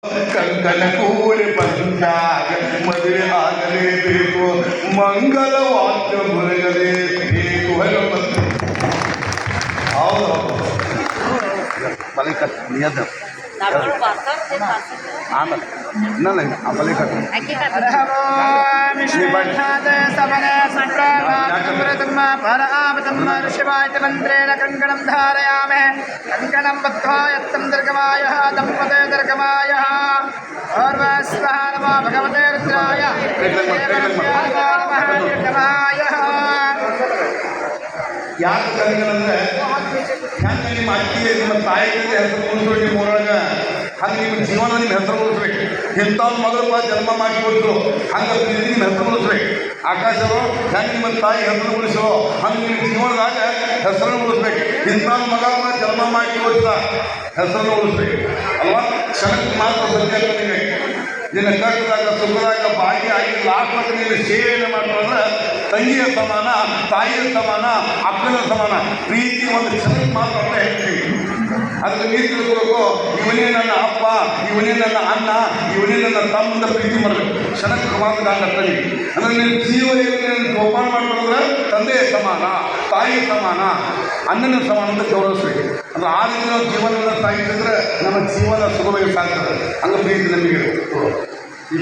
ಕಂಕನ ಕೂಡಿ ಬಂದಾಗ ಮದುವೆ ಆಗಲೇಬೇಕು, ಮಂಗಲ ವಾಕ್ಯ ಹೊರಗಲೇಬೇಕು. ಹೌದು ಬಲಿ ಕಟ್ ನಿಯದ ಆಮೇಲೆ ಇನ್ನಲ್ಲ ಬಲಿ ಕಟ್ ಮಂತ್ರೇಣ ಕಂಕಣಂ ಧಾರಯಾಮೆ ಕಂಕಣಂ ಬದ್ಧ್ವಾ ಯತ್ತಂ ದೀರ್ಘಮಾಯ ದಂಪತೆ ದೀರ್ಘಮಾಯ ಸರ್ವಸ್ವಃ ನಮೋ ಭಗವತೆ ರುದ್ರಾಯ ಯಾಕೆ ಕಲಿಗಳಂದ್ರೆ ಹೆಂಗೆ ನಿಮ್ಮ ಅತ್ತಿಗೆ ನಿಮ್ಮ ತಾಯಿಗೆ ಹೆಸರು ಉಳಿಸ್ಬೇಕು, ನಿಮ್ಮ ಊರೊಳಗೆ ಹಂಗೆ ನಿಮ್ಮ ಜೀವನ ನಿಮ್ಮ ಹೆಸರು ಉಳಿಸ್ಬೇಕು. ಇಂಥವ್ರ ಮಗಳು ಜನ್ಮ ಮಾಡಿಕೊಟ್ರು ಹಂಗೆ ಪ್ರೀತಿ ನಿಮ್ಮ ಹೆಸರು ಉಳಿಸ್ಬೇಕು. ಆಕಾಶರು ಹೆಂಗೆ ನಿಮ್ಮ ತಾಯಿ ಹೆಸರು ಉಳಿಸೋ ಹಂಗೆ ನಿಮ್ಮ ಜೀವನದಾಗ ಹೆಸರನ್ನು ಉಳಿಸ್ಬೇಕು. ಇಂಥವ್ರ ಮಗಳ ಜನ್ಮ ಮಾಡಿ ಕೊಡ್ತಾ ಹೆಸರನ್ನು ಉಳಿಸ್ಬೇಕು ಅಲ್ವಾ? ಕ್ಷಣಕ್ಕೆ ಮಾತ್ರ ಸತ್ಯ ನಿನ್ನ ಕಟ್ಟದಾಗ ಸುಖದಾಗ ಭಾಗಿಯಾಗಿ ಲಾಭದಾಗ ನೀನು ಸೇವೆಯನ್ನು ಮಾಡ್ಕೊಂಡ್ರೆ ತಂಗಿಯ ಸಮಾನ, ತಾಯಿಯ ಸಮಾನ, ಅಕ್ಕನ ಸಮಾನ. ಪ್ರೀತಿ ಒಂದು ಕ್ಷಣಕ್ಕೆ ಮಾತ್ರ ಅಂತ ಹೇಳ್ತೀವಿ. ಅದಕ್ಕೆ ನೀರು ತಿಳ್ಕೊಬೇಕು, ಇವನೇ ನನ್ನ ಅಪ್ಪ, ಇವನೇ ನನ್ನ ಅಣ್ಣ, ಇವನೇ ನನ್ನ ತಮ್ಮಂದ ಪ್ರೀತಿ ಮಾಡಬೇಕು. ಕ್ಷಣಕ್ಕೆ ಮಾತ್ರ ತಂಗಿ ಅಂದರೆ ನೀನು ಜೀವ ಜೋಪಾನ ಮಾಡ್ಕೊಂಡ್ರೆ ತಂದೆಯ ಸಮಾನ, ತಾಯಿಯ ಸಮಾನ, ಅಣ್ಣನ ಸಮಾನ ಅಂತ ಗೌರವಿಸ್ಬೇಕು. ಅಂದ್ರೆ ಆ ರೀತಿ ನಾವು ಜೀವನವನ್ನು ಸಾಗಿಸಿದ್ರೆ ನಮ್ಮ ಜೀವನ ಸುಗಮವಾಗಿ ಸಾಗ್ತದೆ. ಹಂಗೆ ಪ್ರೀತಿ ನಮಗೆ ಈ